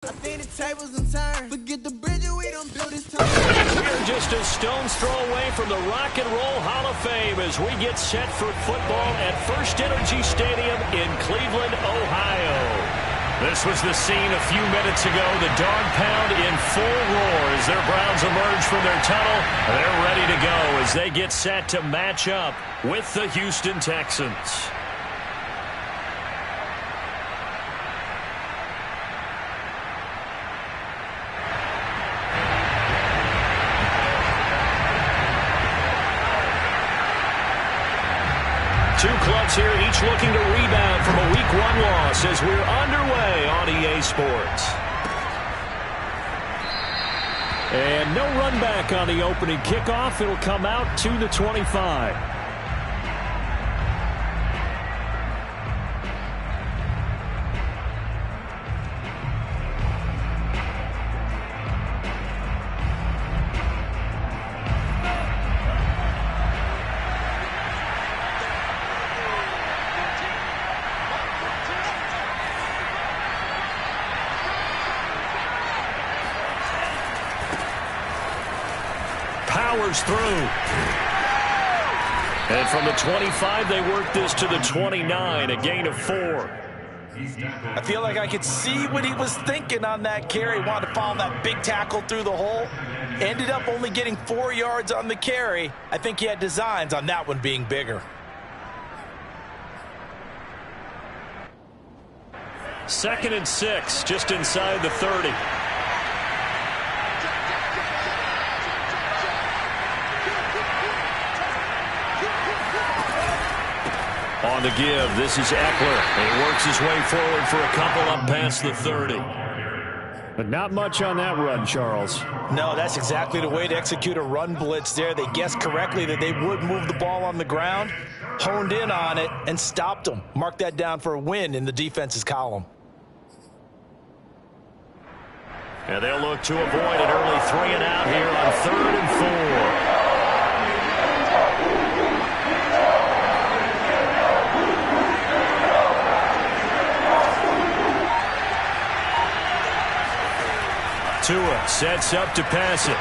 I think the tables and turn. Forget the bridge we don't build this time. We're just a stone's throw away from the Rock and Roll Hall of Fame as we get set for football at First Energy Stadium in Cleveland, Ohio. This was the scene a few minutes ago. The dog pound in full roar as their Browns emerge from their tunnel. They're ready to go as they get set to match up with the Houston Texans. Two clubs here, each looking to rebound from a Week 1 loss as we're underway on EA Sports. And no run back on the opening kickoff. It'll come out to the 25. Through. And from the 25, they work this to the 29, a gain of 4. I feel like I could see what he was thinking on that carry. Wanted to follow that big tackle through the hole. Ended up only getting 4 yards on the carry. I think he had designs on that one being bigger. Second and 6, just inside the 30. On the give, this is Eckler. And he works his way forward for a couple up past the 30. But not much on that run, Charles. No, that's exactly the way to execute a run blitz there. They guessed correctly that they would move the ball on the ground, honed in on it, and stopped them. Mark that down for a win in the defense's column. And they'll look to avoid an early 3 and out here on 3rd and 4. Tua sets up to pass it.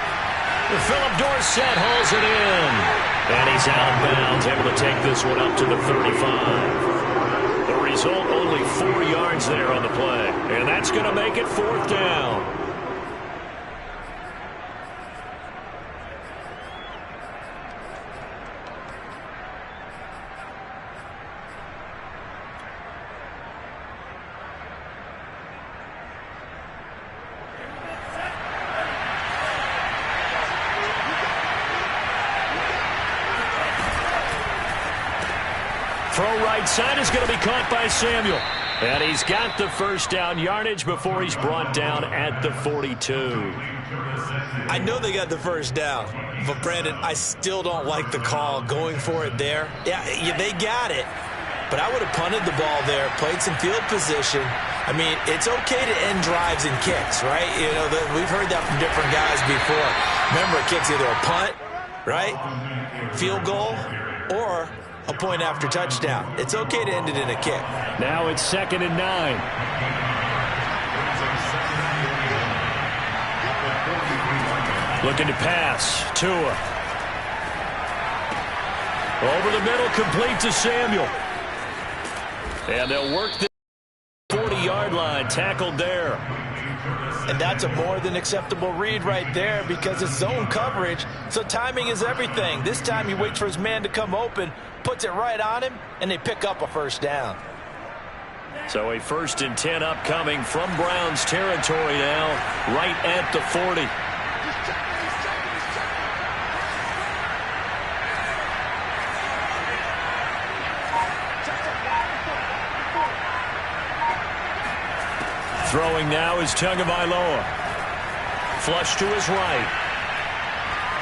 Philip Dorsett hauls it in. And he's out of bounds, able to take this one up to the 35. The result, only 4 yards there on the play. And that's going to make it 4th down. Throw right side is going to be caught by Samuel. And he's got the first down yardage before he's brought down at the 42. I know they got the first down, but Brandon, I still don't like the call going for it there. Yeah, they got it, but I would have punted the ball there, played some field position. I mean, it's okay to end drives and kicks, right? You know, we've heard that from different guys before. Remember, a kick's either a punt, right, field goal, or a point after touchdown. It's okay to end it in a kick. Now it's 2nd and 9. Looking to pass. Tua. Over the middle, complete to Samuel. And they'll work the 40-yard line, tackled there. And that's a more than acceptable read right there because it's zone coverage, so timing is everything. This time he waits for his man to come open, puts it right on him, and they pick up a first down. So a 1st and 10 upcoming from Browns territory now, right at the 40. Throwing now is Tagovailoa. Flush to his right.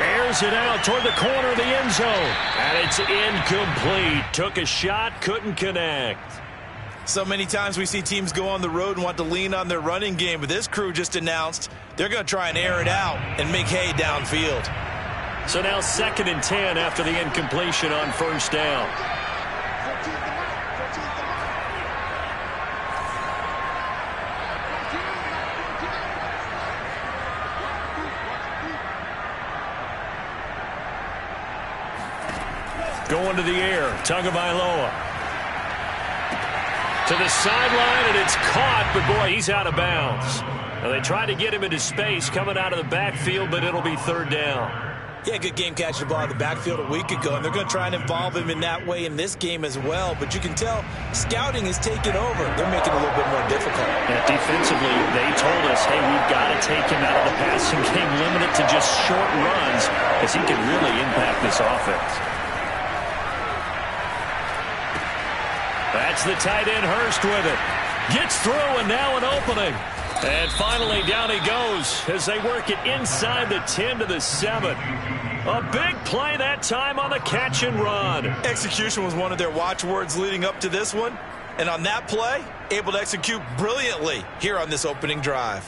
Airs it out toward the corner of the end zone. And it's incomplete. Took a shot, couldn't connect. So many times we see teams go on the road and want to lean on their running game, but this crew just announced they're going to try and air it out and make hay downfield. So now 2nd and 10 after the incompletion on first down. Going to the air. Tagovailoa. To the sideline, and it's caught, but boy, he's out of bounds. Now, they tried to get him into space coming out of the backfield, but it'll be third down. Yeah, good game catching the ball in the backfield a week ago, and they're going to try and involve him in that way in this game as well. But you can tell scouting is taking over. They're making it a little bit more difficult. Yeah, defensively, they told us, hey, we've got to take him out of the passing game, limit it to just short runs, as he can really impact this offense. That's the tight end Hurst with it. Gets through, and now an opening. And finally, down he goes as they work it inside the 10 to the 7. A big play that time on the catch and run. Execution was one of their watchwords leading up to this one. And on that play, able to execute brilliantly here on this opening drive.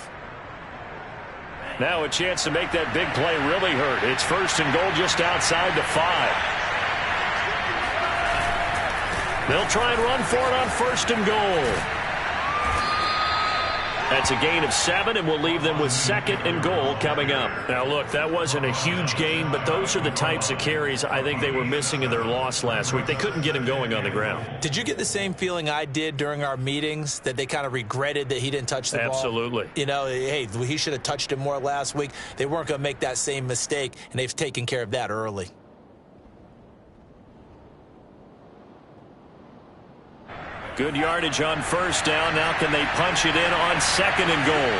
Now a chance to make that big play really hurt. It's first and goal just outside the 5. They'll try and run for it on first and goal. That's a gain of 7, and we'll leave them with second and goal coming up. Now, look, that wasn't a huge gain, but those are the types of carries I think they were missing in their loss last week. They couldn't get him going on the ground. Did you get the same feeling I did during our meetings, that they kind of regretted that he didn't touch the ball? Absolutely. You know, hey, he should have touched it more last week. They weren't going to make that same mistake, and they've taken care of that early. Good yardage on first down. Now can they punch it in on second and goal?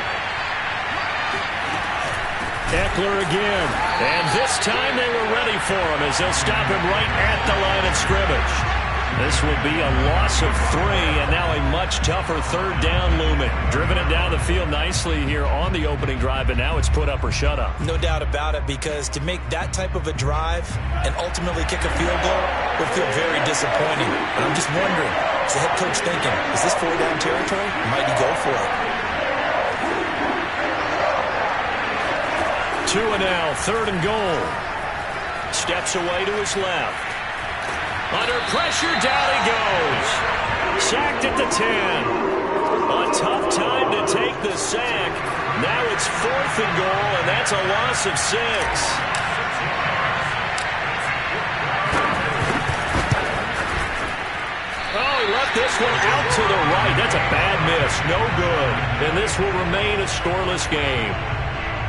Eckler again. And this time they were ready for him as they'll stop him right at the line of scrimmage. This will be a loss of 3, and now a much tougher third down looming. Driven it down the field nicely here on the opening drive, but now it's put up or shut up. No doubt about it, because to make that type of a drive and ultimately kick a field goal would feel very disappointing. And I'm just wondering, is the head coach thinking, is this 4-down territory? Might he go for it? 2 and now, third and goal. Steps away to his left. Under pressure, down he goes. Sacked at the 10. A tough time to take the sack. Now it's fourth and goal, and that's a loss of 6. Oh, he left this one out to the right. That's a bad miss. No good. And this will remain a scoreless game.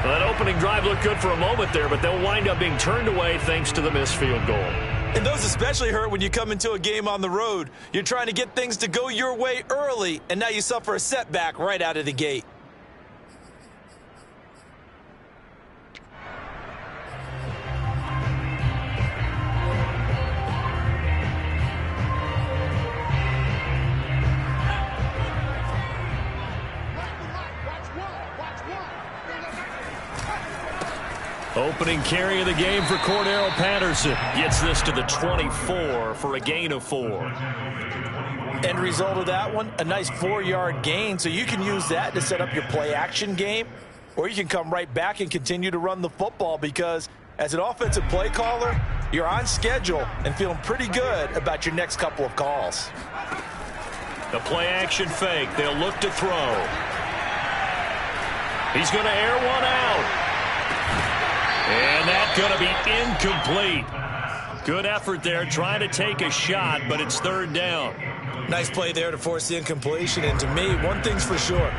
Well, that opening drive looked good for a moment there, but they'll wind up being turned away thanks to the missed field goal. And those especially hurt when you come into a game on the road. You're trying to get things to go your way early, and now you suffer a setback right out of the gate. Opening carry of the game for Cordero Patterson. Gets this to the 24 for a gain of 4. End result of that one, a nice 4-yard gain. So you can use that to set up your play-action game, or you can come right back and continue to run the football, because as an offensive play caller, you're on schedule and feeling pretty good about your next couple of calls. The play-action fake. They'll look to throw. He's going to air one out. And that's going to be incomplete. Good effort there, trying to take a shot, but it's third down. Nice play there to force the incompletion. And to me, one thing's for sure.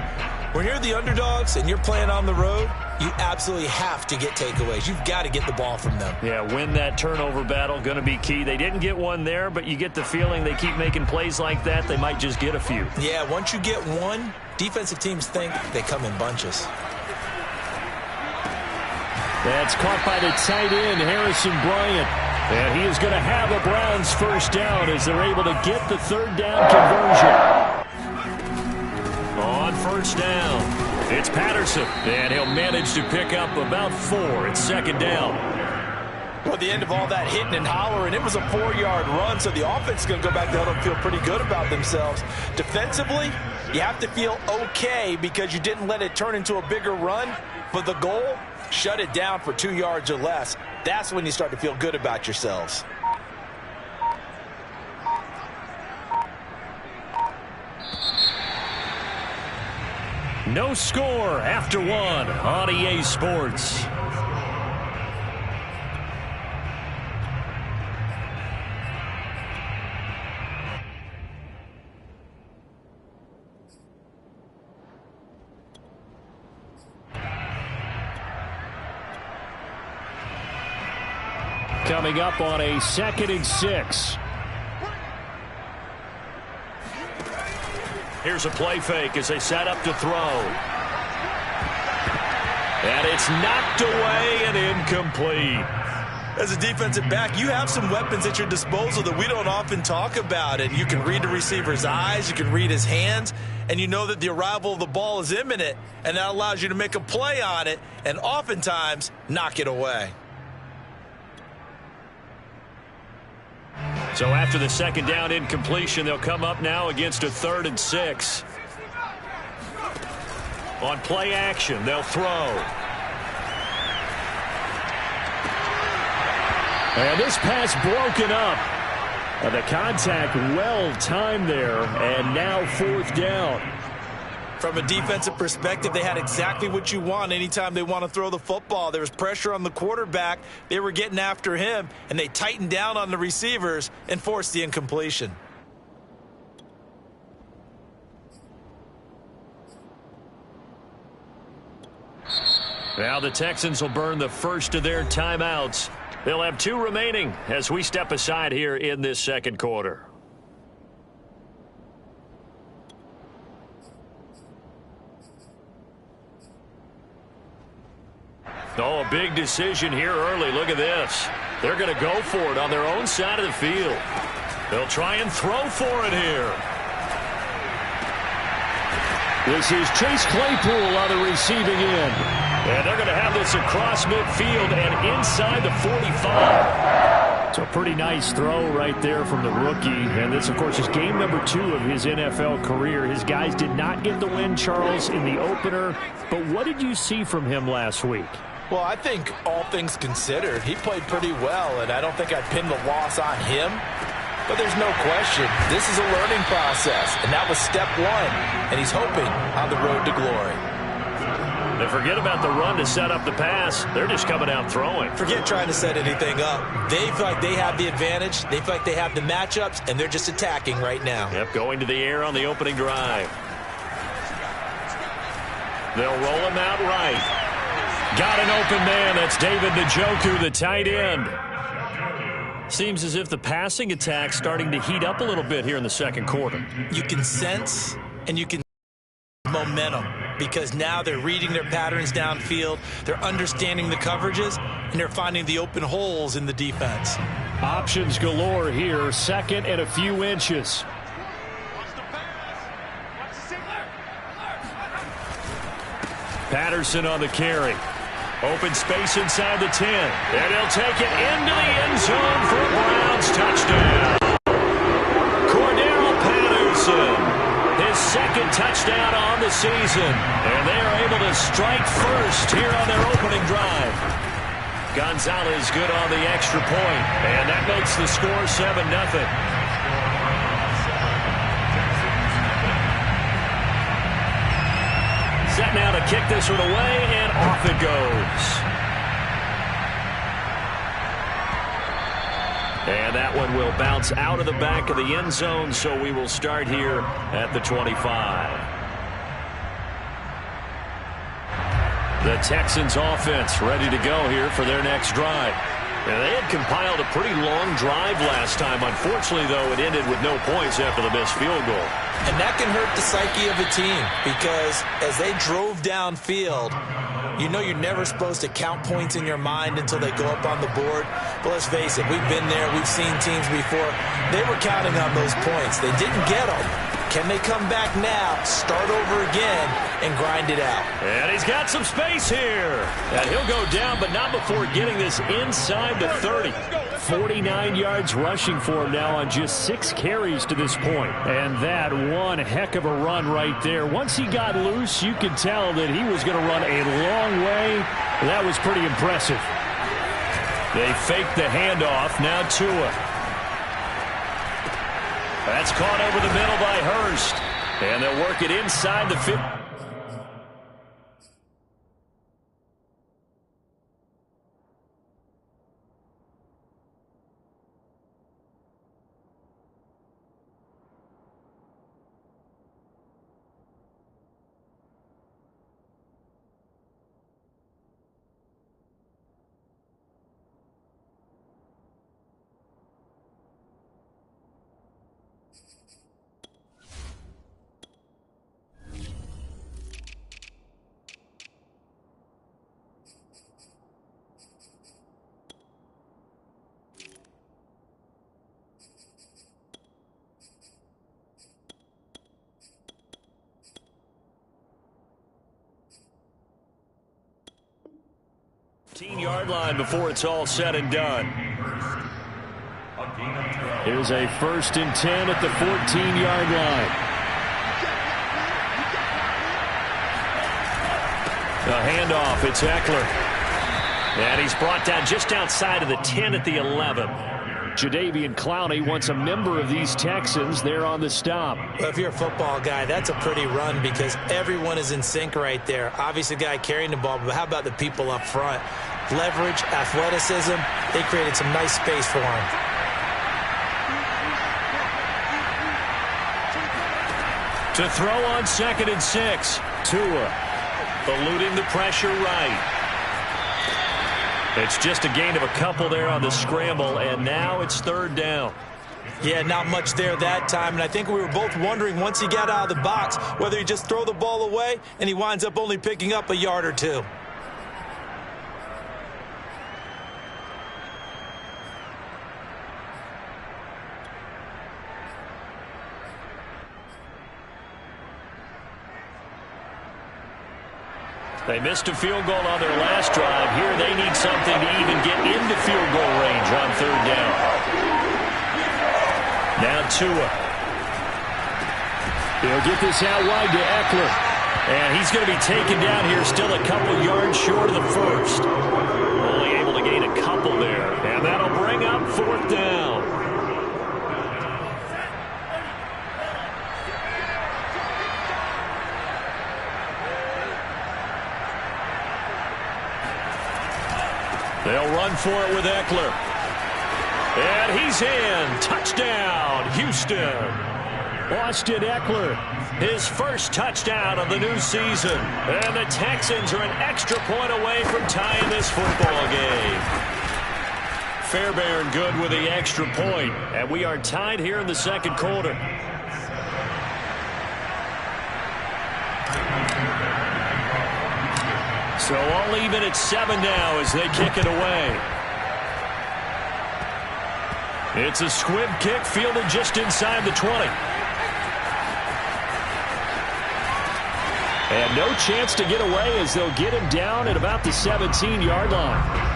When you're the underdogs and you're playing on the road, you absolutely have to get takeaways. You've got to get the ball from them. Yeah, win that turnover battle, going to be key. They didn't get one there, but you get the feeling they keep making plays like that, they might just get a few. Yeah, once you get one, defensive teams think they come in bunches. That's caught by the tight end, Harrison Bryant. And he is going to have a Browns first down as they're able to get the third down conversion. On first down, it's Patterson. And he'll manage to pick up about 4. It's second down. Well, at the end of all that hitting and hollering, it was a 4-yard run, so the offense is going to go back there and feel pretty good about themselves. Defensively, you have to feel okay because you didn't let it turn into a bigger run. But the goal, shut it down for 2 yards or less. That's when you start to feel good about yourselves. No score after 1 on EA Sports. coming up on a 2nd and 6. Here's a play fake as they set up to throw. And it's knocked away and incomplete. As a defensive back, you have some weapons at your disposal that we don't often talk about. And you can read the receiver's eyes, you can read his hands, and you know that the arrival of the ball is imminent, and that allows you to make a play on it and oftentimes knock it away. So after the 2nd down incompletion, they'll come up now against a 3rd and 6. On play action, they'll throw. And this pass broken up. The contact well timed there, and now 4th down. From a defensive perspective, they had exactly what you want anytime they want to throw the football. There was pressure on the quarterback. They were getting after him, and they tightened down on the receivers and forced the incompletion. Now the Texans will burn the first of their timeouts. They'll have 2 remaining as we step aside here in this 2nd quarter. Oh, a big decision here early. Look at this. They're going to go for it on their own side of the field. They'll try and throw for it here. This is Chase Claypool on the receiving end. And they're going to have this across midfield and inside the 45. It's a pretty nice throw right there from the rookie. And this, of course, is game number 2 of his NFL career. His guys did not get the win, Charles, in the opener. But what did you see from him last week? Well, I think all things considered, he played pretty well, and I don't think I'd pin the loss on him. But there's no question, this is a learning process, and that was step 1, and he's hoping on the road to glory. They forget about the run to set up the pass. They're just coming out throwing. Forget trying to set anything up. They feel like they have the advantage. They feel like they have the matchups, and they're just attacking right now. Yep, going to the air on the opening drive. They'll roll him out right. Got an open man. That's David Njoku, the tight end. Seems as if the passing attack's starting to heat up a little bit here in the 2nd quarter. You can sense and you can momentum because now they're reading their patterns downfield, they're understanding the coverages, and they're finding the open holes in the defense. Options galore here, 2nd and a few inches. Patterson on the carry. Open space inside the 10. And he'll take it into the end zone for a Browns touchdown. Cordero Patterson, his 2nd touchdown on the season. And they are able to strike first here on their opening drive. Gonzalez good on the extra point. And that makes the score 7-0. Set now to kick this one away, and off it goes. And that one will bounce out of the back of the end zone, so we will start here at the 25. The Texans offense ready to go here for their next drive. And they had compiled a pretty long drive last time. Unfortunately, though, it ended with no points after the missed field goal. And that can hurt the psyche of a team because as they drove downfield, you know you're never supposed to count points in your mind until they go up on the board. But let's face it, we've been there. We've seen teams before. They were counting on those points. They didn't get them. Can they come back now, start over again, and grind it out? And he's got some space here. And he'll go down, but not before getting this inside the 30. 49 yards rushing for him now on just 6 carries to this point. And that one heck of a run right there. Once he got loose, you could tell that he was going to run a long way. That was pretty impressive. They faked the handoff. Now Tua. That's caught over the middle by Hurst. And they'll work it inside the 50. 15-yard line before it's all said and done. Here's a 1st and 10 at the 14-yard line. A handoff, it's Eckler. And he's brought down just outside of the 10 at the 11. Jadeveon Clowney wants a member of these Texans there on the stop. Well, if you're a football guy, that's a pretty run because everyone is in sync right there. Obviously, the guy carrying the ball, but how about the people up front? Leverage, athleticism, they created some nice space for him. To throw on 2nd and 6. Tua eluding the pressure right. It's just a gain of a couple there on the scramble, and now it's 3rd down. Yeah, not much there that time, and I think we were both wondering once he got out of the box whether he just throw the ball away, and he winds up only picking up a yard or two. They missed a field goal on their last drive. Here they need something to even get into field goal range on 3rd down. Now Tua. He'll get this out wide to Eckler. And he's going to be taken down here still a couple yards short of the 1st. Only able to gain a couple there. And that'll bring up 4th down. They'll run for it with Eckler. And he's in. Touchdown, Houston. Austin Eckler, his first touchdown of the new season. And the Texans are an extra point away from tying this football game. Fairbairn good with the extra point. And we are tied here in the 2nd quarter. So all even at 7 now as they kick it away. It's a squib kick fielded just inside the 20. And no chance to get away as they'll get him down at about the 17-yard line.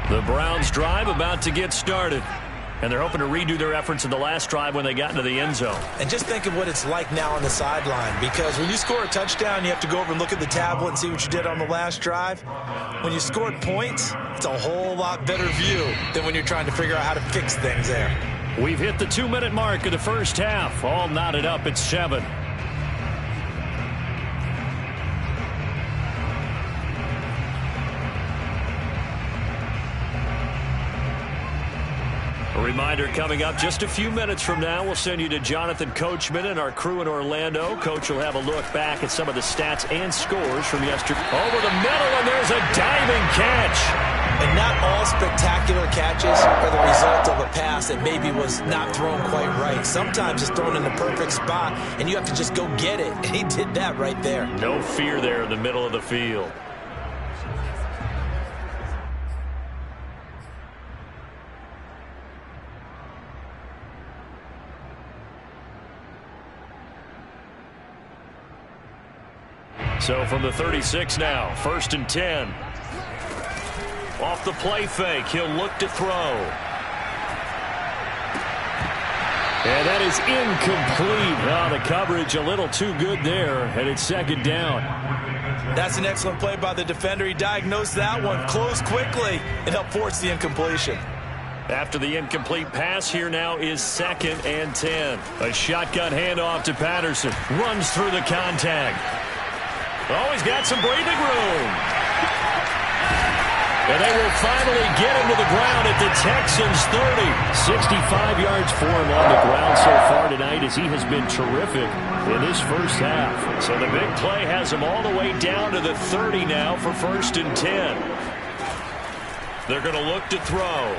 The Browns drive about to get started. And they're hoping to redo their efforts in the last drive when they got into the end zone. And just think of what it's like now on the sideline, because when you score a touchdown, you have to go over and look at the tablet and see what you did on the last drive. When you scored points, it's a whole lot better view than when you're trying to figure out how to fix things there. We've hit the 2-minute mark of the first half. All knotted up at 7. A reminder coming up just a few minutes from now, we'll send you to Jonathan Coachman and our crew in Orlando. Coach will have a look back at some of the stats and scores from yesterday. Over the middle, and there's a diving catch. And not all spectacular catches are the result of a pass that maybe was not thrown quite right. Sometimes it's thrown in the perfect spot, and you have to just go get it. And he did that right there. No fear there in the middle of the field. So from the 36 now, 1st and 10. Off the play fake, he'll look to throw. And that is incomplete. Oh, the coverage a little too good there, and it's 2nd down. That's an excellent play by the defender. He diagnosed that one, closed quickly, and helped force the incompletion. After the incomplete pass, here now is 2nd and 10. A shotgun handoff to Patterson. Runs through the contact. Oh, he's got some breathing room. And they will finally get him to the ground at the Texans 30. 65 yards for him on the ground so far tonight as he has been terrific in this first half. So the big play has him all the way down to the 30 now for 1st and 10. They're going to look to throw.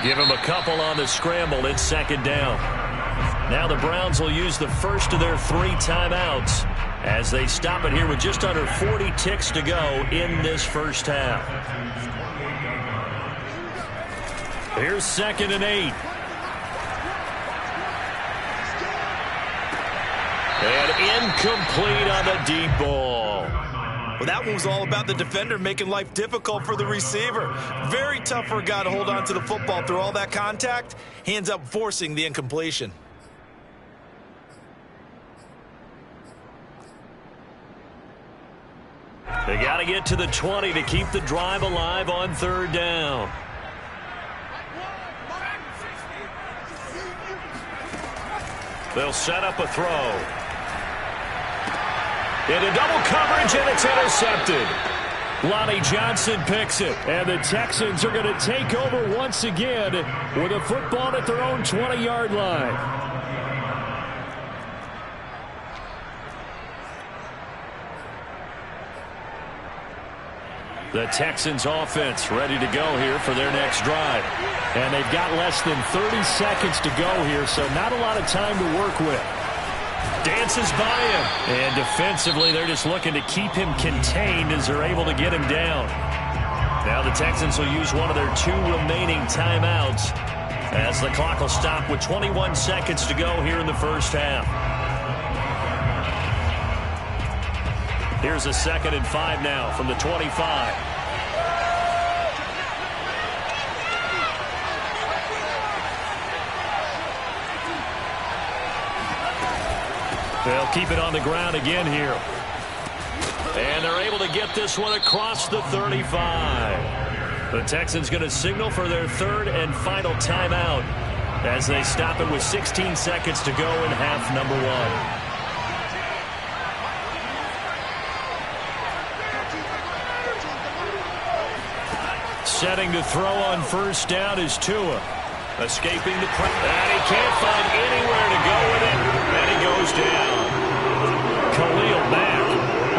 Give him a couple on the scramble. It's 2nd down. Now the Browns will use the first of their 3 timeouts as they stop it here with just under 40 ticks to go in this first half. Here's 2nd and 8. And incomplete on the deep ball. Well, that one was all about the defender making life difficult for the receiver. Very tough for a guy to hold on to the football through all that contact. Hands up, forcing the incompletion. They got to get to the 20 to keep the drive alive on 3rd down. They'll set up a throw. Into double coverage, and it's intercepted. Johnston picks it, and the Texans are going to take over once again with a football at their own 20-yard line. The Texans offense ready to go here for their next drive. And they've got less than 30 seconds to go here, so not a lot of time to work with. Dances by him. And defensively, they're just looking to keep him contained as they're able to get him down. Now the Texans will use one of their 2 remaining timeouts as the clock will stop with 21 seconds to go here in the first half. Here's a 2nd and 5 now from the 25. They'll keep it on the ground again here. And they're able to get this one across the 35. The Texans going to signal for their 3rd and final timeout as they stop it with 16 seconds to go in half number 1. Setting to throw on 1st down is Tua. Escaping the pressure. And he can't find anywhere to go with it. And he goes down. Khalil Mack.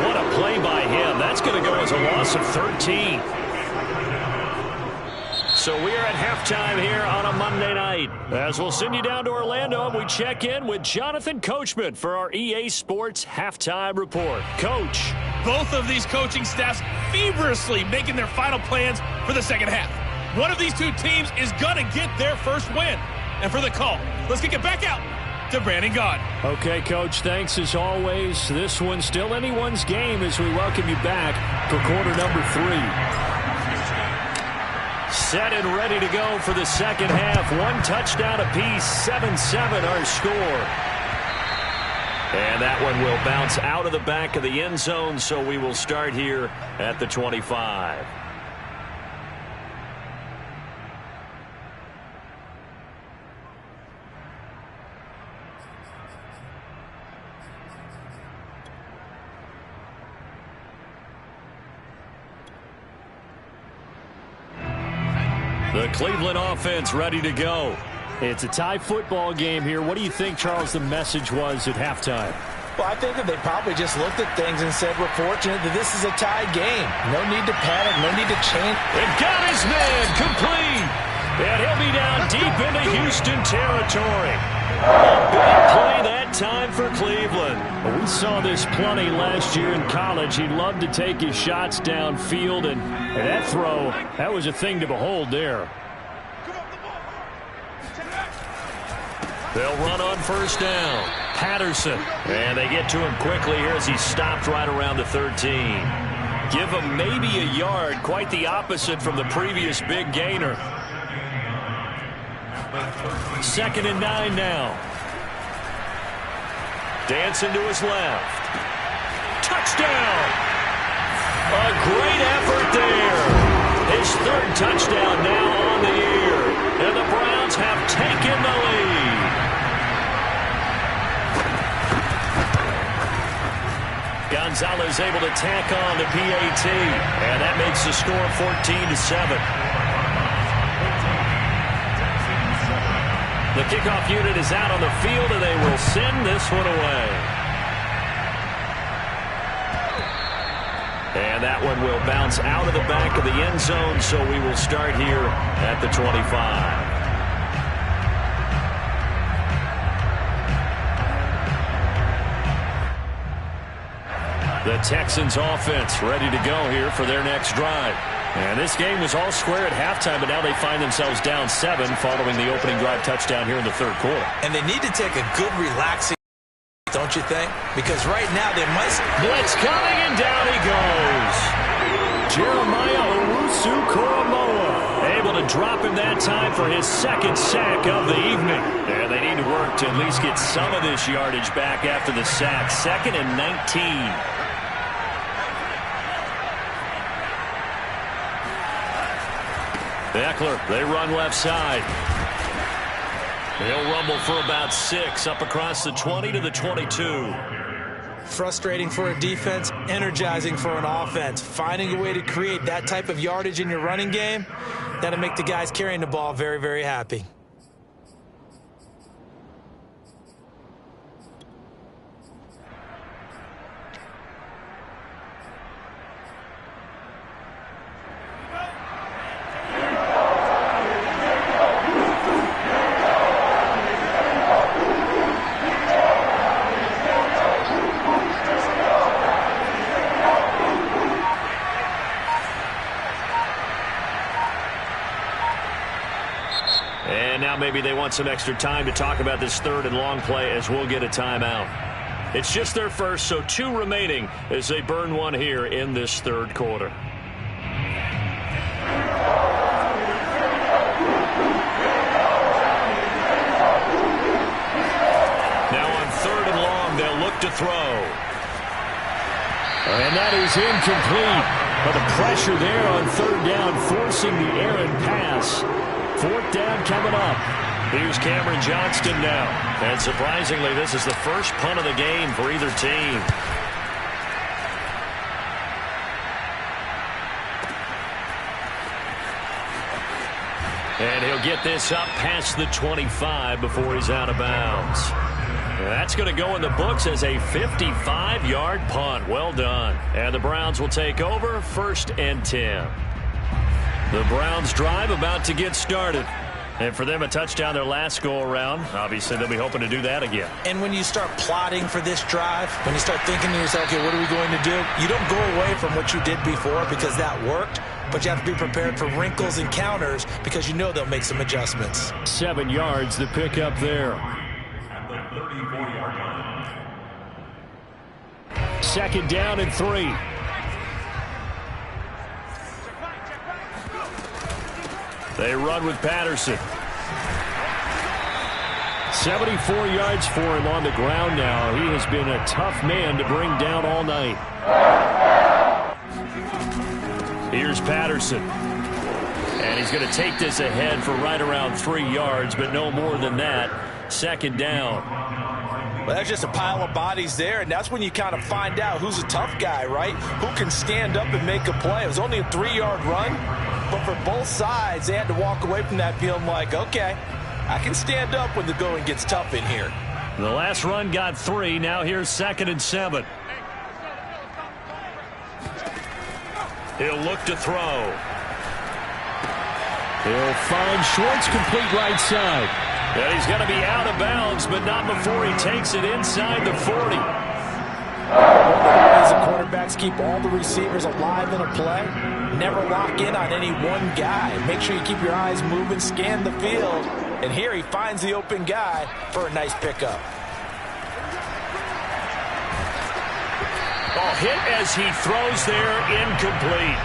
What a play by him. That's going to go as a loss of 13. So we are at halftime here on a Monday night. As we'll send you down to Orlando, we check in with Jonathan Coachman for our EA Sports Halftime Report. Coach. Both of these coaching staffs feverishly making their final plans for the second half. One of these 2 teams is going to get their first win. And for the call, let's kick it back out to Brandon Gaud. Okay, Coach, thanks as always. This one's still anyone's game as we welcome you back for quarter number 3. Set and ready to go for the second half. 1 touchdown apiece, 7-7 our score. And that one will bounce out of the back of the end zone, so we will start here at the 25. The Cleveland offense ready to go. It's a tie football game here. What do you think, Charles, the message was at halftime? Well, I think that they probably just looked at things and said, we're fortunate that this is a tie game. No need to panic, no need to change. They've got his man complete. And he'll be down deep into Houston territory. A big play that time for Cleveland. Well, we saw this plenty last year in college. He loved to take his shots downfield, and that throw, that was a thing to behold there. They'll run on 1st down. Patterson. And they get to him quickly here as he stopped right around the 13. Give him maybe a yard. Quite the opposite from the previous big gainer. 2nd and 9 now. Dancing to his left. Touchdown! A great effort there. His 3rd touchdown now on the year. And the Browns have taken the lead. Gonzalez able to tack on the PAT. And that makes the score 14-7. The kickoff unit is out on the field, and they will send this one away. And that one will bounce out of the back of the end zone, so we will start here at the 25. The Texans offense ready to go here for their next drive. And this game was all square at halftime, but now they find themselves down 7 following the opening drive touchdown here in the third quarter. And they need to take a good relaxing, don't you think? Because right now they might... Blitz coming, and down he goes. Jeremiah Owusu-Koramoah able to drop him that time for his second sack of the evening. And they need to work to at least get some of this yardage back after the sack. 2nd and 19. Eckler, they run left side. He'll rumble for about 6 up across the 20 to the 22. Frustrating for a defense, energizing for an offense. Finding a way to create that type of yardage in your running game, that'll make the guys carrying the ball very, very happy. Maybe they want some extra time to talk about this 3rd and long play as we'll get a timeout. It's just their first, so 2 remaining as they burn one here in this third quarter. Now on 3rd and long, they'll look to throw. And that is incomplete. But the pressure there on 3rd down, forcing the errant pass. 4th down coming up. Here's Cameron Johnston now. And surprisingly, this is the first punt of the game for either team. And he'll get this up past the 25 before he's out of bounds. That's going to go in the books as a 55-yard punt. Well done. And the Browns will take over 1st and 10. The Browns drive about to get started. And for them, a touchdown their last go-around. Obviously, they'll be hoping to do that again. And when you start plotting for this drive, when you start thinking to yourself, okay, what are we going to do? You don't go away from what you did before because that worked, but you have to be prepared for wrinkles and counters because you know they'll make some adjustments. 7 yards, the pickup there. 2nd down and 3. They run with Patterson. 74 yards for him on the ground now. He has been a tough man to bring down all night. Here's Patterson. And he's going to take this ahead for right around 3 yards, but no more than that. 2nd down. Well, that's just a pile of bodies there, and that's when you kind of find out who's a tough guy, right? Who can stand up and make a play. It was only a 3-yard run, but for both sides, they had to walk away from that feeling like, okay, I can stand up when the going gets tough in here. The last run got 3. Now here's 2nd and 7. He'll look to throw. He'll find Schwartz, complete right side. And he's going to be out of bounds, but not before he takes it inside the 40. As the quarterbacks keep all the receivers alive in a play, never lock in on any one guy. Make sure you keep your eyes moving, scan the field, and here he finds the open guy for a nice pickup. Oh, hit as he throws there, incomplete.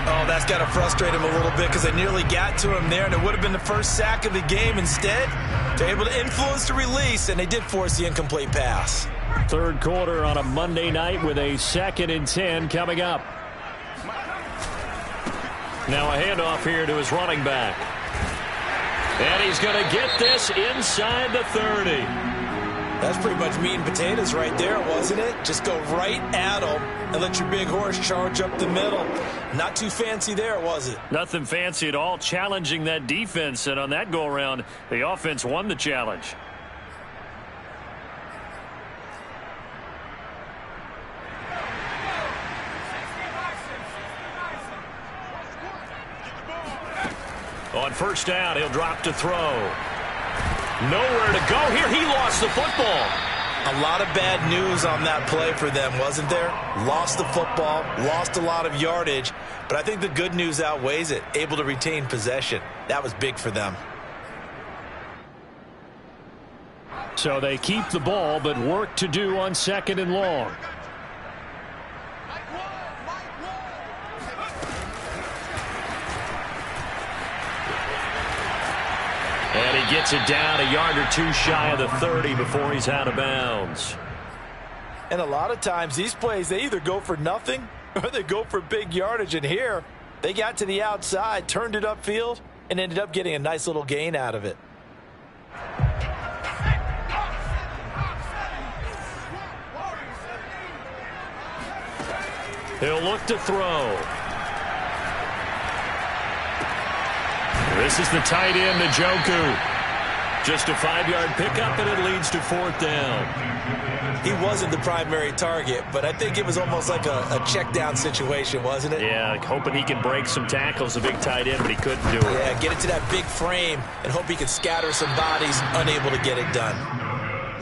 Oh, that's got to frustrate him a little bit because they nearly got to him there, and it would have been the first sack of the game. Instead, they're able to influence the release, and they did force the incomplete pass. Third quarter on a Monday night with a 2nd and 10 coming up. Now a handoff here to his running back. And he's going to get this inside the 30. That's pretty much meat and potatoes right there, wasn't it? Just go right at him and let your big horse charge up the middle. Not too fancy there, was it? Nothing fancy at all, challenging that defense. And on that go-around, the offense won the challenge. On 1st down, he'll drop to throw. Nowhere to go here. He lost the football. A lot of bad news on that play for them, wasn't there? Lost the football, lost a lot of yardage, but I think the good news outweighs it. Able to retain possession. That was big for them. So they keep the ball, but work to do on 2nd and long. And he gets it down a yard or two shy of the 30 before he's out of bounds. And a lot of times these plays, they either go for nothing or they go for big yardage. And here, they got to the outside, turned it upfield, and ended up getting a nice little gain out of it. He'll look to throw. This is the tight end, Njoku. Just a 5-yard pickup, and it leads to 4th down. He wasn't the primary target, but I think it was almost like a check down situation, wasn't it? Yeah, hoping he can break some tackles, a big tight end, but he couldn't do it. Yeah, get it to that big frame and hope he can scatter some bodies, unable to get it done.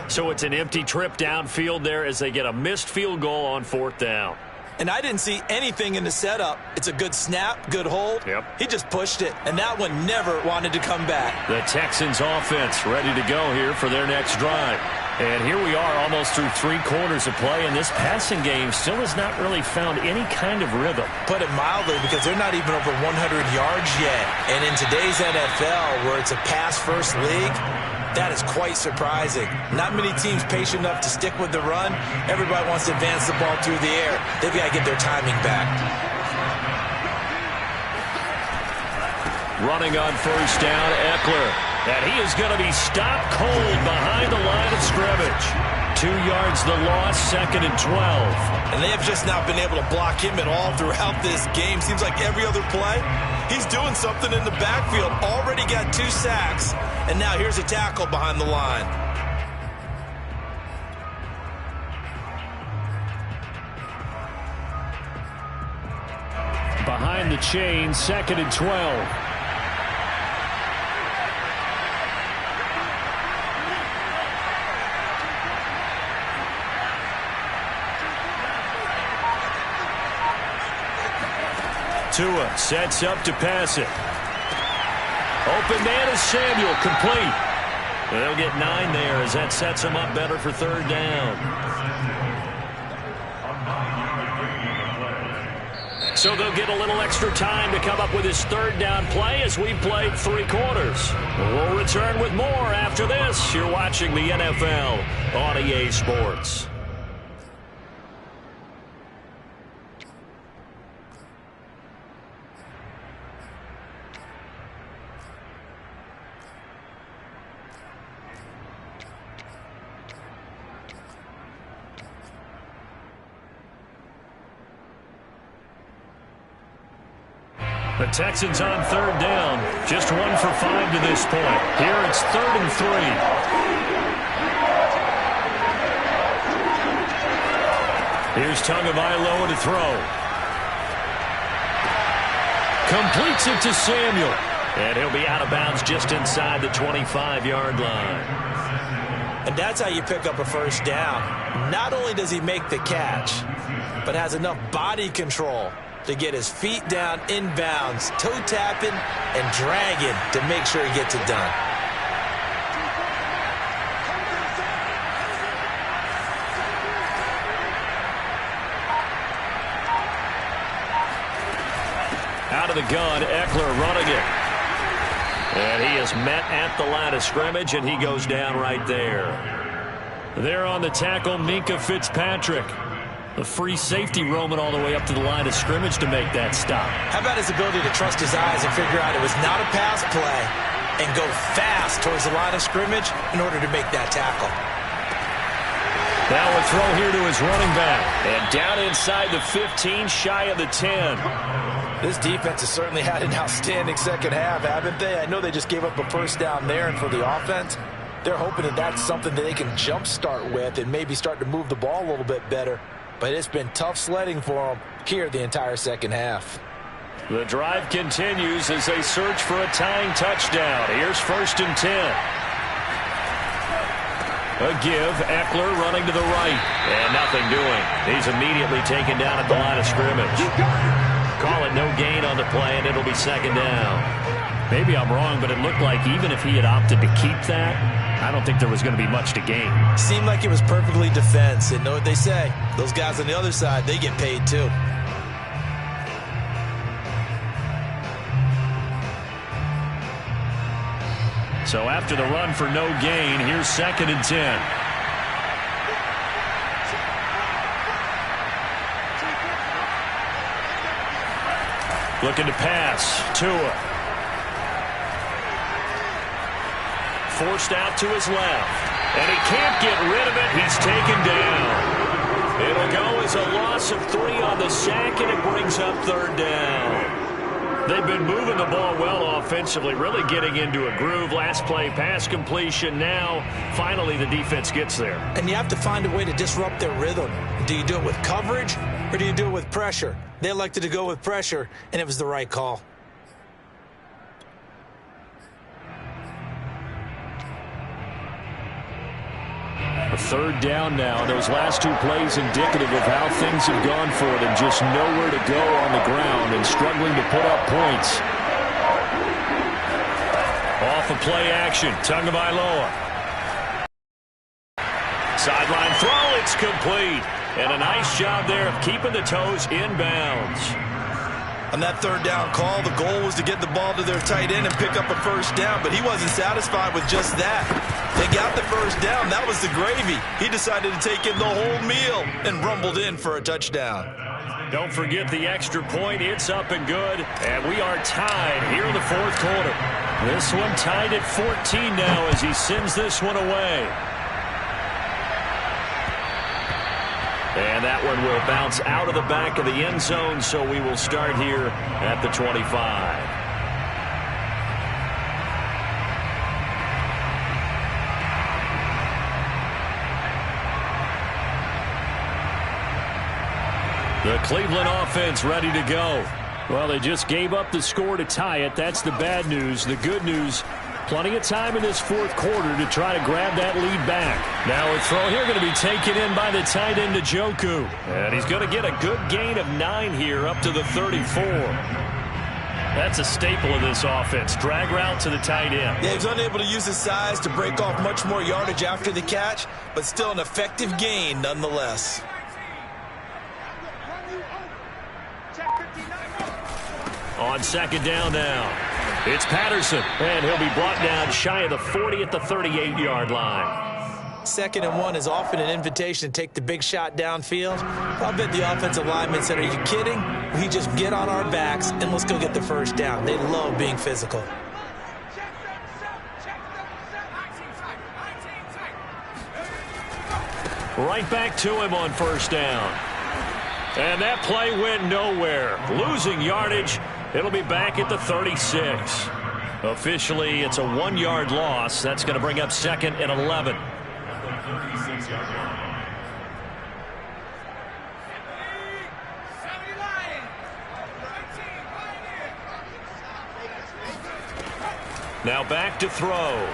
So it's an empty trip downfield there as they get a missed field goal on 4th down. And I didn't see anything in the setup. It's a good snap, good hold. Yep. He just pushed it, and that one never wanted to come back. The Texans offense ready to go here for their next drive. And here we are almost through 3 quarters of play, and this passing game still has not really found any kind of rhythm. Put it mildly, because they're not even over 100 yards yet. And in today's NFL, where it's a pass-first league, that is quite surprising. Not many teams patient enough to stick with the run. Everybody wants to advance the ball through the air. They've got to get their timing back. Running on 1st down, Eckler. And he is going to be stopped cold behind the line of scrimmage. 2 yards the loss, 2nd and 12. And they have just not been able to block him at all throughout this game. Seems like every other play, he's doing something in the backfield. Already got 2 sacks, and now here's a tackle behind the line. Behind the chain, 2nd and 12. Tua sets up to pass it. Open man is Samuel, complete. They'll get 9 there as that sets them up better for 3rd down. So they'll get a little extra time to come up with his 3rd down play as we've played 3 quarters. We'll return with more after this. You're watching the NFL on EA Sports. The Texans on 3rd down. Just 1 for 5 to this point. Here it's 3rd and 3. Here's Tagovailoa to throw. Completes it to Samuel. And he'll be out of bounds just inside the 25-yard line. And that's how you pick up a 1st down. Not only does he make the catch, but has enough body control to get his feet down inbounds, toe tapping and dragging to make sure he gets it done. Out of the gun, Eckler running it. And he is met at the line of scrimmage, and he goes down right there. There on the tackle, Minkah Fitzpatrick. The free safety roaming all the way up to the line of scrimmage to make that stop. How about his ability to trust his eyes and figure out it was not a pass play and go fast towards the line of scrimmage in order to make that tackle. Now a throw here to his running back. And down inside the 15, shy of the 10. This defense has certainly had an outstanding second half, haven't they? I know they just gave up a 1st down there, and for the offense, they're hoping that that's something that they can jumpstart with and maybe start to move the ball a little bit better. But it's been tough sledding for them here the entire second half. The drive continues as they search for a tying touchdown. Here's 1st and 10. A give. Eckler running to the right. And nothing doing. He's immediately taken down at the line of scrimmage. Call it no gain on the play, and it'll be second down. Maybe I'm wrong, but it looked like even if he had opted to keep that, I don't think there was going to be much to gain. Seemed like it was perfectly defense. And know what they say? Those guys on the other side, they get paid too. So after the run for no gain, here's 2nd and 10. Looking to pass. Tua. Forced out to his left. And he can't get rid of it. He's taken down. It'll go as a loss of 3 on the sack, and it brings up 3rd down. They've been moving the ball well offensively, really getting into a groove. Last play, pass completion. Now, finally, the defense gets there. And you have to find a way to disrupt their rhythm. Do you do it with coverage, or do you do it with pressure? They elected to go with pressure, and it was the right call. A 3rd down now. Those last 2 plays indicative of how things have gone for them. Just nowhere to go on the ground and struggling to put up points. Off of play action. Tagovailoa. Sideline throw. It's complete. And a nice job there of keeping the toes inbounds. On that 3rd down call, the goal was to get the ball to their tight end and pick up a 1st down, but he wasn't satisfied with just that. They got the 1st down. That was the gravy. He decided to take in the whole meal and rumbled in for a touchdown. Don't forget the extra point. It's up and good, and we are tied here in the 4th quarter. This one tied at 14 now as he sends this one away. And that one will bounce out of the back of the end zone, so we will start here at the 25. The Cleveland offense ready to go. Well, they just gave up the score to tie it. That's the bad news. The good news, plenty of time in this 4th quarter to try to grab that lead back. Now a throw here going to be taken in by the tight end, Njoku. And he's going to get a good gain of 9 here up to the 34. That's a staple of this offense. Drag route to the tight end. Yeah, he's unable to use his size to break off much more yardage after the catch, but still an effective gain nonetheless. On 2nd down now, it's Patterson, and he'll be brought down shy of the 40 at the 38-yard line. 2nd and 1 is often an invitation to take the big shot downfield. I'll bet the offensive lineman said, are you kidding? We just get on our backs and let's go get the 1st down. They love being physical. Right back to him on 1st down. And that play went nowhere. Losing yardage. It'll be back at the 36. Officially, it's a 1-yard loss. That's going to bring up 2nd and 11. Now back to throw.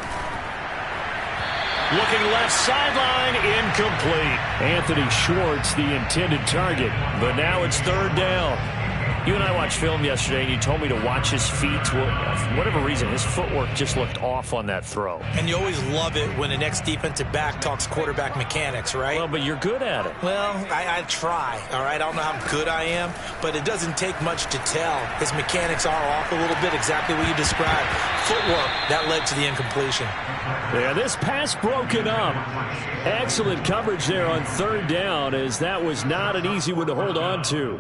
Looking left sideline, incomplete. Anthony Schwartz, the intended target. But now it's 3rd down. You and I watched film yesterday, and you told me to watch his feet. For whatever reason, his footwork just looked off on that throw. And you always love it when the next defensive back talks quarterback mechanics, right? Well, but you're good at it. Well, I try, all right? I don't know how good I am, but it doesn't take much to tell. His mechanics are off a little bit, exactly what you described. Footwork, that led to the incompletion. Yeah, this pass broken up. Excellent coverage there on 3rd down, as that was not an easy one to hold on to.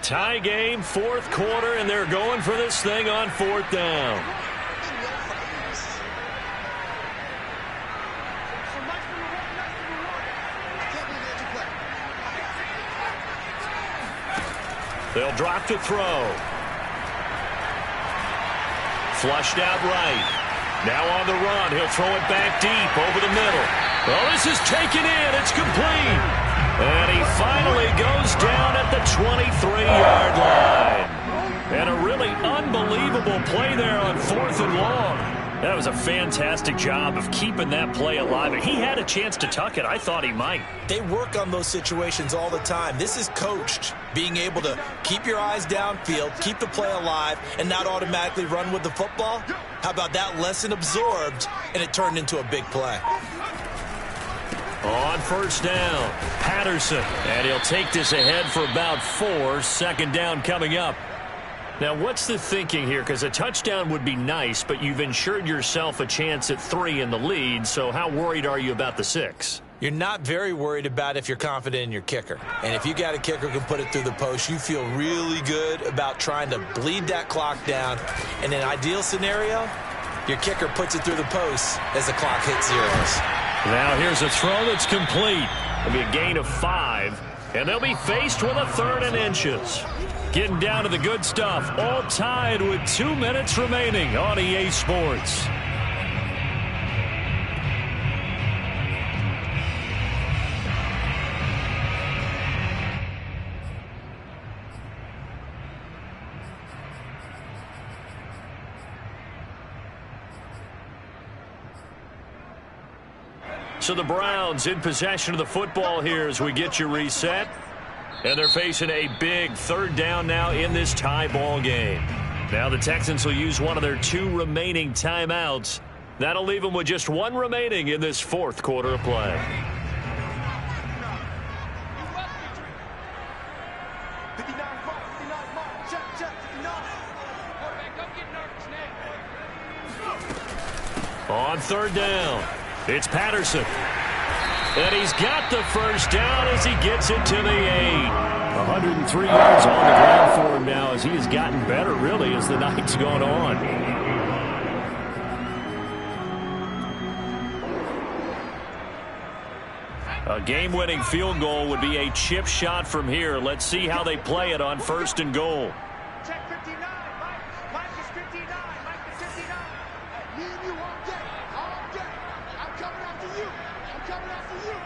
Tie game, 4th quarter, and they're going for this thing on 4th down. They'll drop to throw. Flushed out right. Now on the run. He'll throw it back deep over the middle. Well, this is taken in. It's complete. And he finally goes down at the 23-yard line. And a really unbelievable play there on 4th and long. That was a fantastic job of keeping that play alive. He had a chance to tuck it. I thought he might. They work on those situations all the time. This is coached, being able to keep your eyes downfield, keep the play alive, and not automatically run with the football. How about that lesson absorbed, and it turned into a big play? On 1st down, Patterson. And he'll take this ahead for about 4. 2nd down coming up. Now, what's the thinking here? Because a touchdown would be nice, but you've ensured yourself a chance at 3 in the lead, so how worried are you about the 6? You're not very worried about if you're confident in your kicker. And if you got a kicker who can put it through the post, you feel really good about trying to bleed that clock down. In an ideal scenario, your kicker puts it through the post as the clock hits zeros. Now here's a throw that's complete. It'll be a gain of 5, and they'll be faced with a 3rd and inches. Getting down to the good stuff, all tied with 2 minutes remaining on EA Sports. So the Browns in possession of the football here as we get you reset. And they're facing a big 3rd down now in this tie ball game. Now the Texans will use one of their 2 remaining timeouts. That'll leave them with just 1 remaining in this 4th quarter of play. On 3rd down, it's Patterson. And he's got the 1st down as he gets it to the 8. 103 yards on the ground for him now as he has gotten better, really, as the night's gone on. A game-winning field goal would be a chip shot from here. Let's see how they play it on 1st and goal. Check 59. Mike is 59. Mike is 59. Me and you all day. All day. I'm coming after you. I'm coming after you.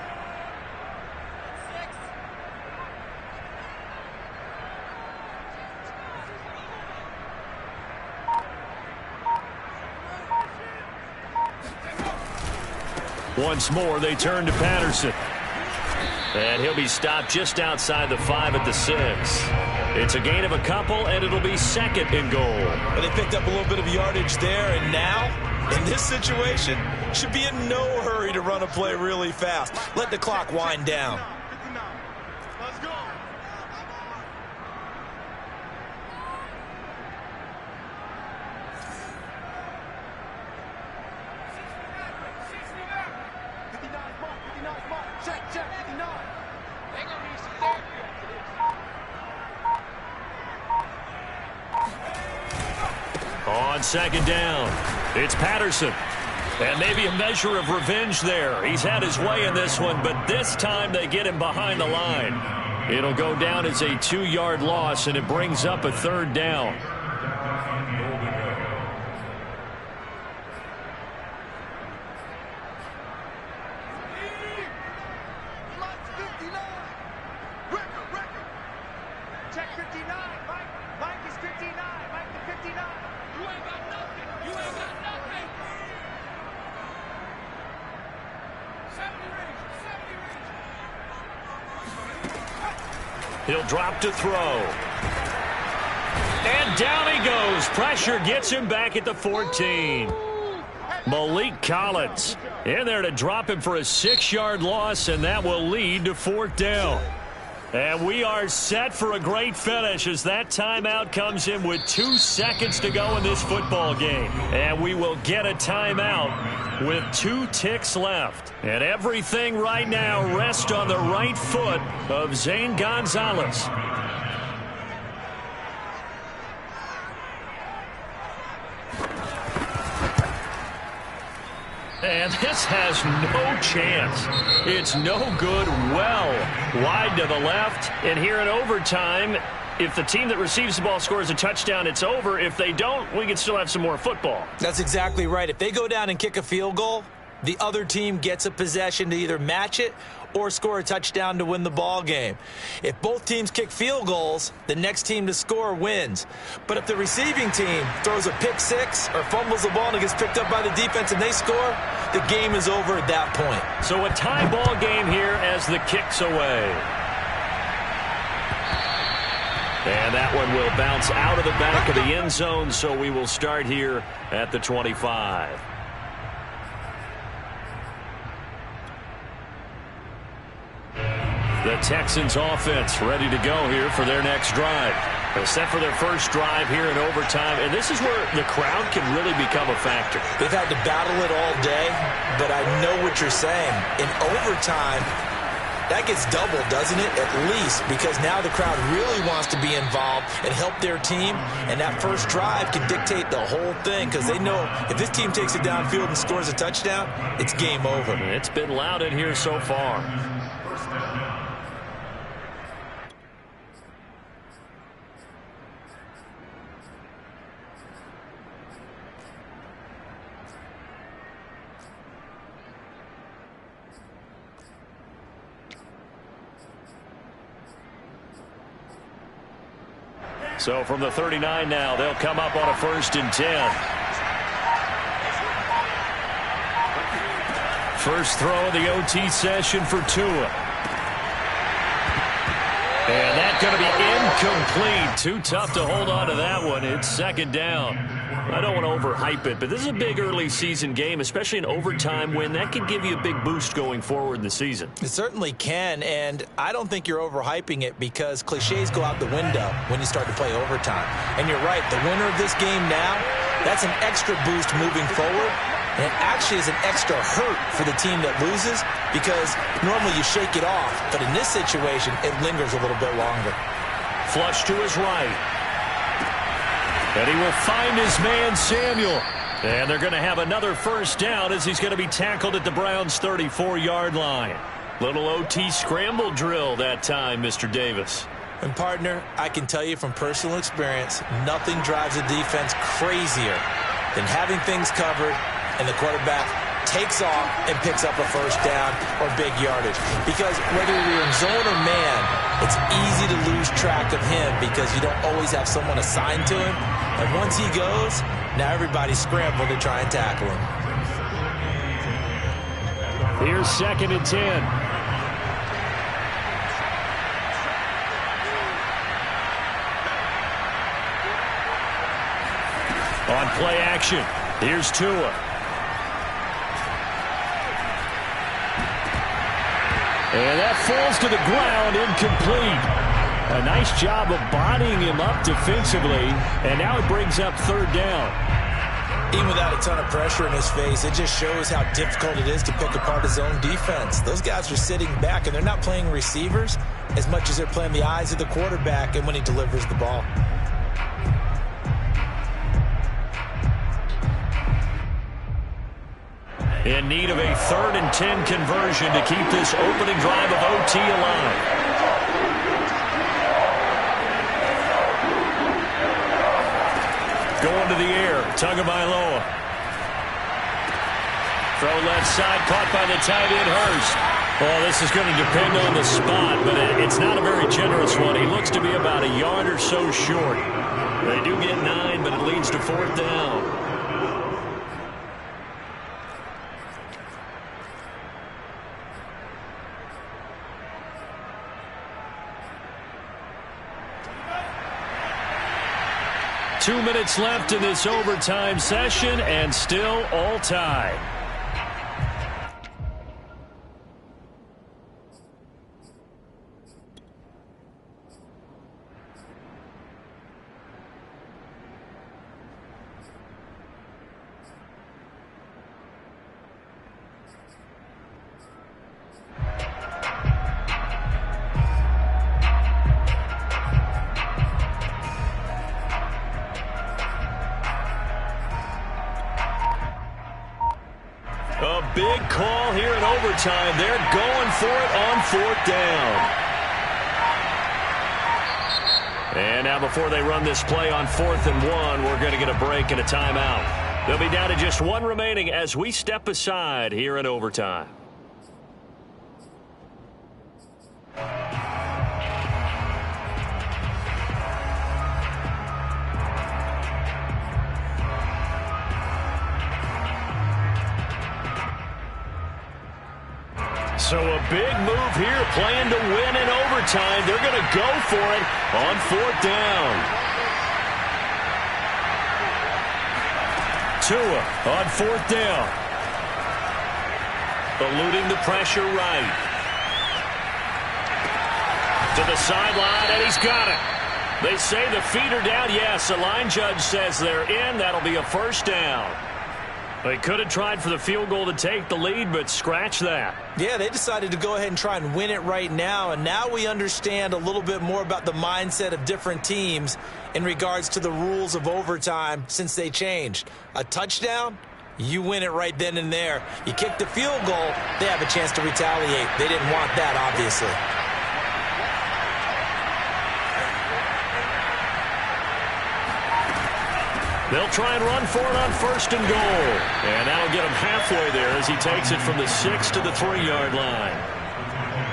Once more, they turn to Patterson. And he'll be stopped just outside the 5 at the 6. It's a gain of a couple, and it'll be 2nd and goal. And they picked up a little bit of yardage there, and now, in this situation, should be in no hurry to run a play really fast. Let the clock wind down. Let's go. Check, 59. They gonna need some therapy after this. On 2nd down, it's Patterson. And maybe a measure of revenge there. He's had his way in this one, but this time they get him behind the line. It'll go down as a 2-yard loss, and it brings up a 3rd down. He'll drop to throw. And down he goes. Pressure gets him back at the 14. Malik Collins in there to drop him for a 6-yard loss, and that will lead to 4th down. And we are set for a great finish as that timeout comes in with 2 seconds to go in this football game. And we will get a timeout with 2 ticks left. And everything right now rests on the right foot of Zane Gonzalez. And this has no chance. It's no good. Well wide to the left. And here in overtime, if the team that receives the ball scores a touchdown, it's over. If they don't, we can still have some more football. That's exactly right. If they go down and kick a field goal, the other team gets a possession to either match it or score a touchdown to win the ball game. If both teams kick field goals, the next team to score wins. But if the receiving team throws a pick six or fumbles the ball and it gets picked up by the defense and they score, the game is over at that point. So a tie ball game here as the kick's away. And that one will bounce out of the back of the end zone, so we will start here at the 25. The Texans offense ready to go here for their next drive. They're set for their first drive here in overtime, and this is where the crowd can really become a factor. They've had to battle it all day, but I know what you're saying. In overtime, that gets doubled, doesn't it? At least, because now the crowd really wants to be involved and help their team, and that first drive can dictate the whole thing because they know if this team takes it downfield and scores a touchdown, it's game over. It's been loud in here so far. So from the 39 now, they'll come up on a 1st and 10. First throw of the OT session for Tua. And that's going to be incomplete. Too tough to hold on to that one. It's 2nd down. I don't want to overhype it, but this is a big early season game, especially an overtime win. That could give you a big boost going forward in the season. It certainly can, and I don't think you're overhyping it because cliches go out the window when you start to play overtime. And you're right, the winner of this game now, that's an extra boost moving forward, and it actually is an extra hurt for the team that loses because normally you shake it off, but in this situation, it lingers a little bit longer. Flush to his right. And he will find his man, Samuel. And they're going to have another 1st down as he's going to be tackled at the Browns' 34-yard line. Little OT scramble drill that time, Mr. Davis. And, partner, I can tell you from personal experience, nothing drives a defense crazier than having things covered and the quarterback takes off and picks up a 1st down or big yardage. Because whether you're in zone or man, it's easy to lose track of him because you don't always have someone assigned to him. And once he goes, now everybody's scrambling to try and tackle him. Here's 2nd and 10. On play action, here's Tua. And that falls to the ground, incomplete. A nice job of bodying him up defensively, and now it brings up 3rd down. Even without a ton of pressure in his face, it just shows how difficult it is to pick apart his own defense. Those guys are sitting back, and they're not playing receivers as much as they're playing the eyes of the quarterback and when he delivers the ball. In need of a 3rd and 10 conversion to keep this opening drive of OT alive. Going to the air, Tagovailoa. Throw left side, caught by the tight end, Hurst. Well, this is going to depend on the spot, but it's not a very generous one. He looks to be about a yard or so short. They do get 9, but it leads to 4th down. Two minutes left in this overtime session, and still all tied. A big call here in overtime. They're going for it on 4th down. And now before they run this play on 4th and 1, we're going to get a break and a timeout. They'll be down to just one remaining as we step aside here in overtime. So a big move here, playing to win in overtime. They're going to go for it on 4th down. Tua on 4th down. Eluding the pressure right. To the sideline, and he's got it. They say the feet are down. Yes, the line judge says they're in. That'll be a 1st down. They could have tried for the field goal to take the lead, but scratch that. Yeah, they decided to go ahead and try and win it right now, and now we understand a little bit more about the mindset of different teams in regards to the rules of overtime since they changed. A touchdown, you win it right then and there. You kick the field goal, they have a chance to retaliate. They didn't want that, obviously. They'll try and run for it on 1st and goal. And that'll get him halfway there as he takes it from the 6 to the 3-yard line.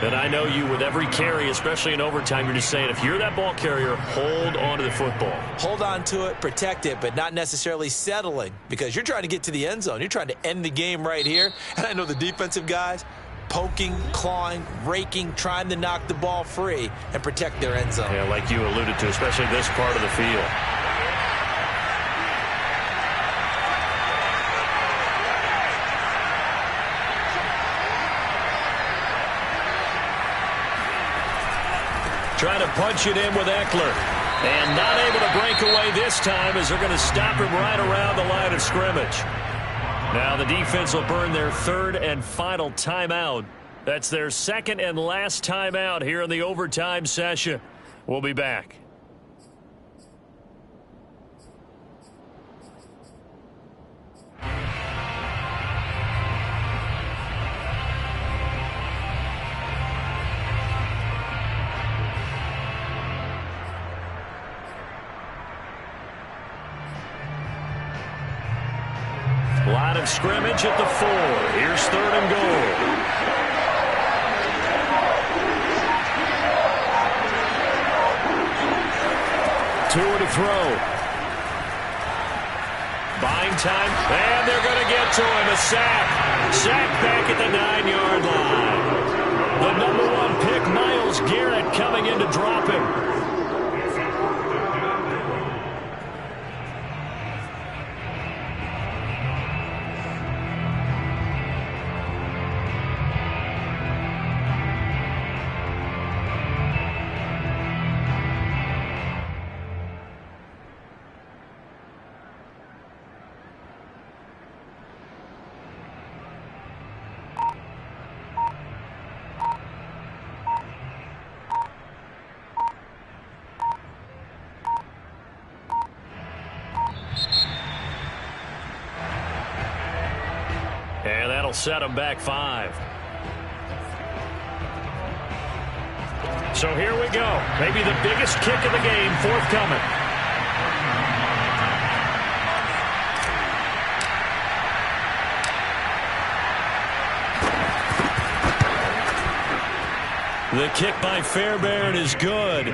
And I know you, with every carry, especially in overtime, you're just saying, if you're that ball carrier, hold on to the football. Hold on to it, protect it, but not necessarily settling, because you're trying to get to the end zone. You're trying to end the game right here. And I know the defensive guys, poking, clawing, raking, trying to knock the ball free and protect their end zone. Yeah, like you alluded to, especially this part of the field. Trying to punch it in with Eckler. And not able to break away this time as they're going to stop him right around the line of scrimmage. Now the defense will burn their 3rd and final timeout. That's their 2nd and last timeout here in the overtime session. We'll be back. Line of scrimmage at the 4. Here's 3rd and goal. Tua to throw. Buying time, and they're going to get to him. A sack. Sack back at the 9-yard line. The number 1 pick, Myles Garrett, coming in to drop him. And that'll set them back 5. So here we go. Maybe the biggest kick of the game forthcoming. The kick by Fairbairn is good.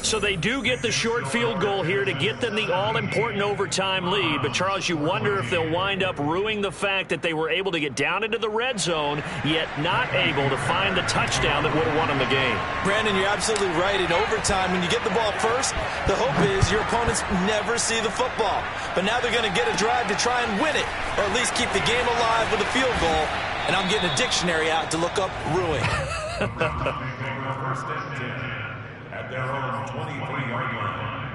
So they do get the short field goal here to get them the all-important overtime lead. But, Charles, you wonder if they'll wind up ruining the fact that they were able to get down into the red zone, yet not able to find the touchdown that would have won them the game. Brandon, you're absolutely right. In overtime, when you get the ball first, the hope is your opponents never see the football. But now they're going to get a drive to try and win it, or at least keep the game alive with a field goal. And I'm getting a dictionary out to look up ruin. First and 10 at their own 23-yard line.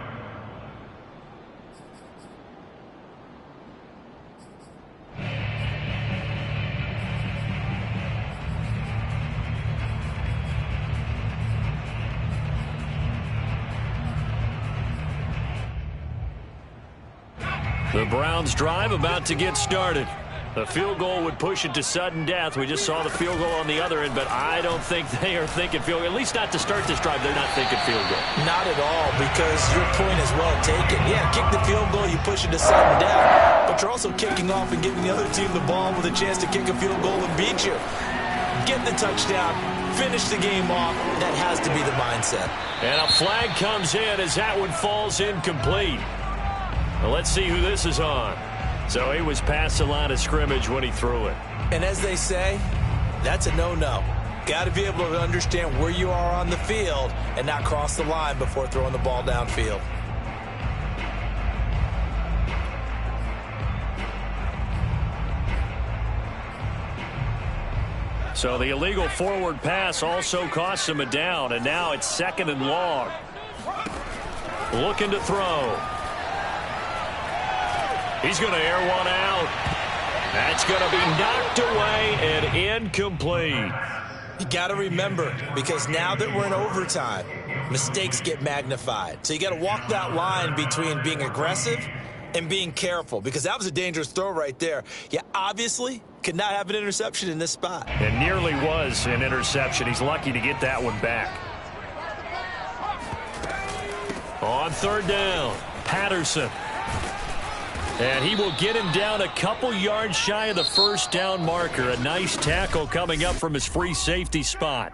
The Browns drive about to get started. The field goal would push it to sudden death. We just saw the field goal on the other end, but I don't think they are thinking field goal. At least not to start this drive. They're not thinking field goal. Not at all, because your point is well taken. Yeah, kick the field goal, you push it to sudden death. But but you're also kicking off and giving the other team the ball with a chance to kick a field goal and beat you. Get the touchdown, finish the game off. That has to be the mindset. And a flag comes in as that one falls incomplete. Well, let's see who this is on. So he was past the line of scrimmage when he threw it. And as they say, that's a no-no. Got to be able to understand where you are on the field and not cross the line before throwing the ball downfield. So the illegal forward pass also cost him a down, and now it's 2nd and long. Looking to throw. He's going to air one out. That's going to be knocked away and incomplete. You got to remember, because now that we're in overtime, mistakes get magnified. So you got to walk that line between being aggressive and being careful, because that was a dangerous throw right there. You obviously could not have an interception in this spot. It nearly was an interception. He's lucky to get that one back. On 3rd down, Patterson. And he will get him down a couple yards shy of the 1st down marker. A nice tackle coming up from his free safety spot.